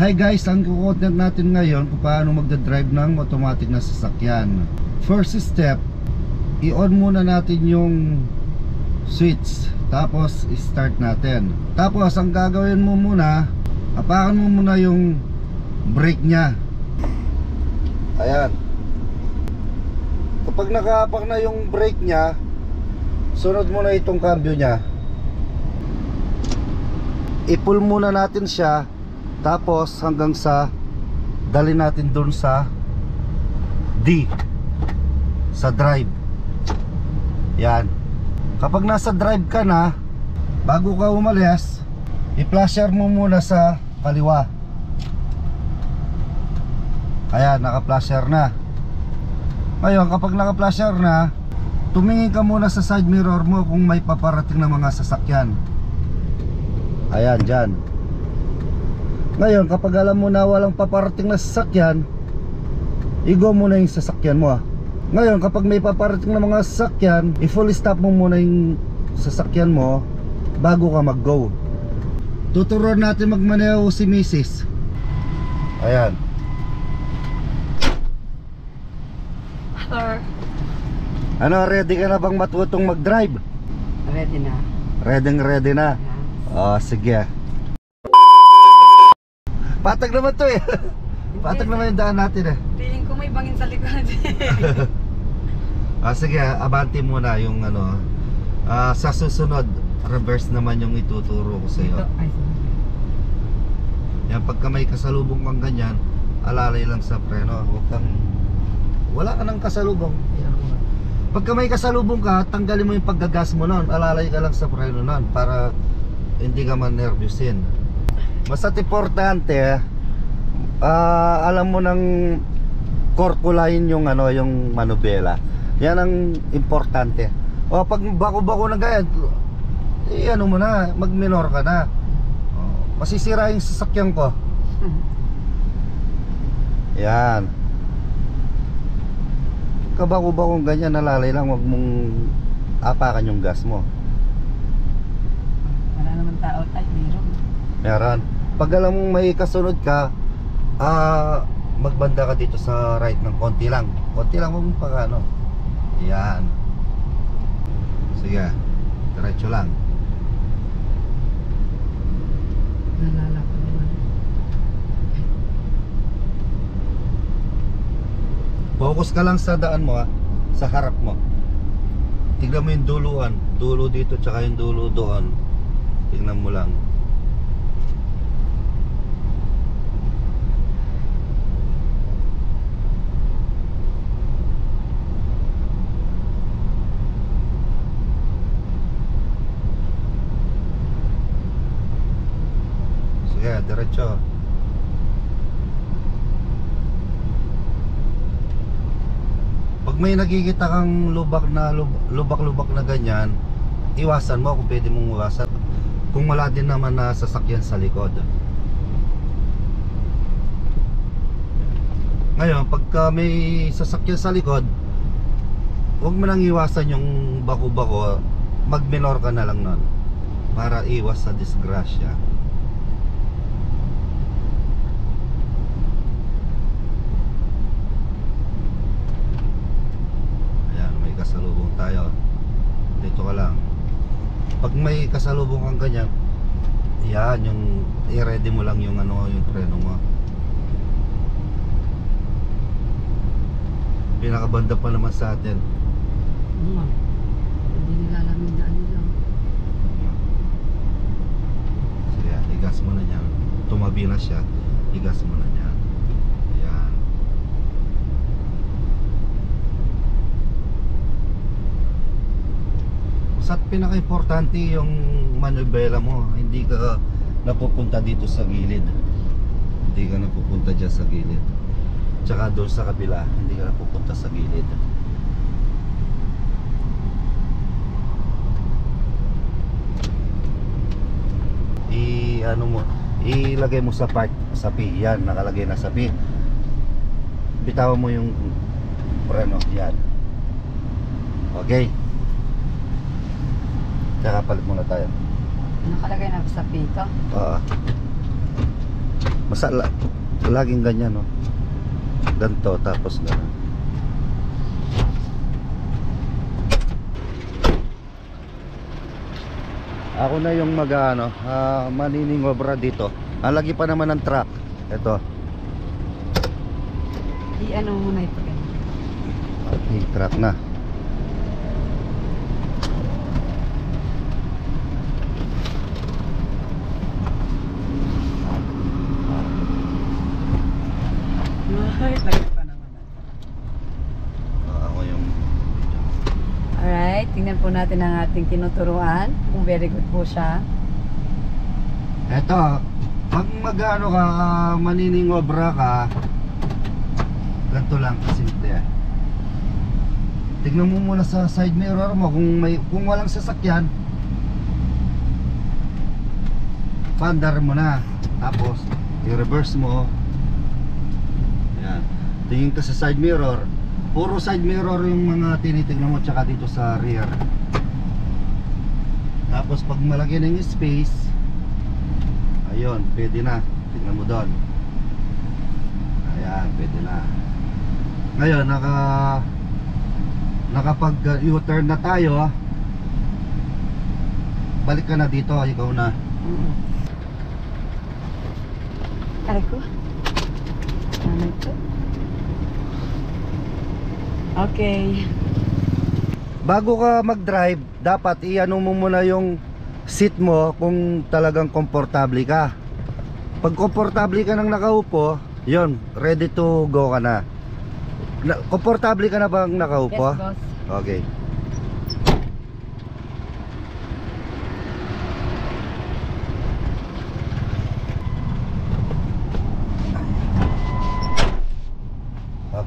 Hi guys, ang content natin ngayon kung paano magdadrive ng automatic na sasakyan. First step, i-on muna natin yung switch, tapos i-start natin. Tapos ang gagawin mo muna, apakan mo muna yung brake nya. Ayan. Kapag nakaapak na yung brake nya, sunod mo na itong cambio nya. I-pull muna natin siya, tapos hanggang sa dali natin dun sa D, sa drive. Yan. Kapag nasa drive ka na, bago ka umalis, i-flasher mo muna sa kaliwa. Ayan, naka-flasher na. Ngayon, kapag naka-flasher na, tumingin ka muna sa side mirror mo kung may paparating na mga sasakyan. Ayan, dyan. Ngayon, kapag alam mo na walang paparating na sasakyan, i-go muna yung sasakyan mo. Ngayon, kapag may paparating na mga sasakyan, i-full stop mo muna yung sasakyan mo bago ka mag-go. Tuturuan natin magmaneho si Mrs. Ayan. Sir. Ano, ready ka na bang matutong mag-drive? Ready na. Ready na. Oh, sige. Patag naman to eh. Patag naman yung daan natin eh. Feeling ko may bangin sa likod. Sige, abanti muna yung ano. Sa susunod, reverse naman yung ituturo ko sa iyo. Yan, pagka may kasalubong kang ganyan, alalay lang sa preno. Wala ka ng kasalubong. Pagka may kasalubong ka, tanggalin mo yung paggagas mo nun. Alalay ka lang sa preno nun para hindi ka man nervyusin. Basta importante, alam mo ng korkulayin yung ano, yung manubela. Yan ang importante. O pag bako-bako na ganyan, ano mo na, mag-minor ka na. Masisira yung sasakyan ko. Yan. Kabako-bakong ganyan, nalalay lang, wag mong apakan yung gas mo. Wala naman tao tayo, meron. Pag alam mong may kasunod ka, magbanda ka dito sa right ng konti lang. Konti lang, huwag mong pagano. Yan. Sige, diretso lang. Nalala ko naman. Focus ka lang sa daan mo, sa harap mo. Tignan mo yung duluan. Dulo dito tsaka yung dulo doon. Tignan mo lang. Sige, diretso. Pag may nakikita kang lubak na ganyan, iwasan mo kung pwede mong iwasan. Kung wala din naman na sasakyan sa likod. Ngayon, pagka may sasakyan sa likod, huwag mo nang iwasan yung bako-bako. Mag-minor ka na lang nun para iwas sa disgrasya. Kasalubong tayo. Dito ka lang. Pag may kasalubong kang ganyan, yan, yung i-ready mo lang yung ano, yung preno mo. Pinakabanda pa naman sa atin. Hindi nila alam yung daan nila. Sige, igas mo na niyan. Tumabi na siya, igas mo na niyan. Yan. At pinaka-importante yung manubela mo, hindi ka napupunta dito sa gilid. Hindi ka napupunta dyan sa gilid. Tsaka doon sa kabila, hindi ka napupunta sa gilid. Ilagay mo sa park, sa P. Yan, nakalagay na sa P. Bitawan mo yung preno, yan. Okay. Tsaka palit muna tayo. Nakalagay na sa pito. Oo. Laging ganyan, no? Ganto, tapos gano'n. Ako na yung maniningobra dito. Ang lagi pa naman ng truck. Ito. I-ano mo na ito. Okay, truck na. Ay, tagal pa naman. Ako yung Alright, tingnan po natin ang ating tinuturuan. Kung very good po siya. Eto, pag maniningobra ka, ganito lang kasimple. Tignan mo muna sa side mirror mo kung walang sasakyan. Paandar mo na. Tapos i-reverse mo. Ayan. Tingin ka sa side mirror. Puro side mirror yung mga tinitignan mo, tsaka dito sa rear. Tapos pag malaki na yung space, ayun, pwede na. Tingnan mo doon. Ayan, pwede na. Ngayon, nakapag U-turn na tayo. Balik ka na dito, ikaw na. Aray ko. Ano ito? Okay. Bago ka mag-drive, dapat i-ano mo muna yung seat mo kung talagang komportable ka. Pag komportable ka nang nakaupo, yun, ready to go ka na. Komportable ka na bang nakaupo? Yes, boss. Okay.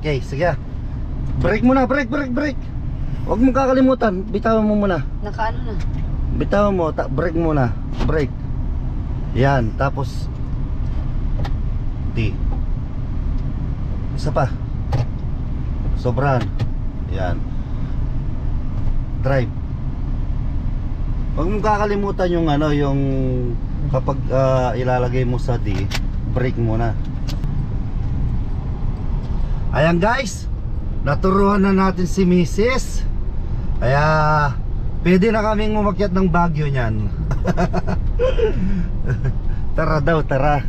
Okay, sige. Brake muna, brake. Huwag mong kakalimutan, bitawan mo muna. Nakaano na? Bitawan mo, brake muna. Brake. Yan, tapos D. Isa pa. Sobrahan. Yan. Drive. Huwag mong kakalimutan yung yung kapag ilalagay mo sa D, brake muna. Ayan guys, naturuan na natin si Mrs. Kaya pwede na kaming umakyat ng Baguio niyan. Tara daw, tara.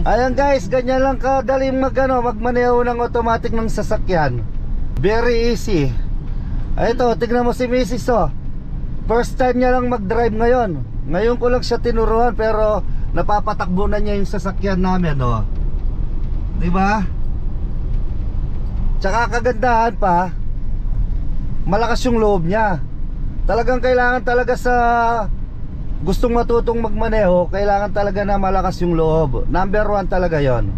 Ayan guys, ganyan lang kadaling magmaneho ng automatic ng sasakyan. Very easy. Ito, tignan mo si Mrs. oh. First time niya lang mag-drive ngayon. Ngayon ko lang siya tinuruan, pero napapatakbo na niya yung sasakyan namin, oh. Diba? Tsaka kagandahan pa, malakas yung loob niya. Talagang kailangan talaga sa gustong matutong magmaneho, kailangan talaga na malakas yung loob. Number 1 talaga yon.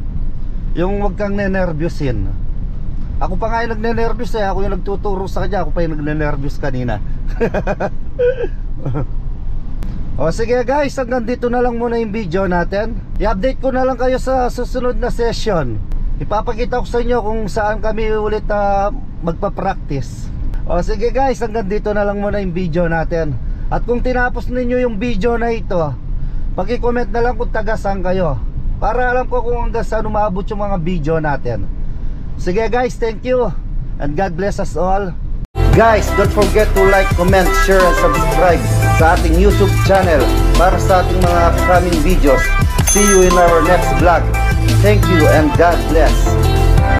Yung wag kang nenervyusin. Ako pa nga yung nagnenervyos eh. Ako yung nagtuturo sa kanya. Ako pa yung nagnenervyos kanina. O sige guys, hanggang dito na lang muna yung video natin. I-update ko na lang kayo sa susunod na session. Ipapakita ko sa inyo kung saan kami ulit magpa-practice. O sige guys, hanggang dito na lang muna yung video natin. At kung tinapos ninyo yung video na ito, paki-comment na lang kung taga saan kayo, para alam ko kung hanggang saan umabot yung mga video natin. Sige guys, thank you and God bless us all. Guys, don't forget to like, comment, share, and subscribe sa ating YouTube channel para sa ating mga upcoming videos. See you in our next vlog. Thank you and God bless.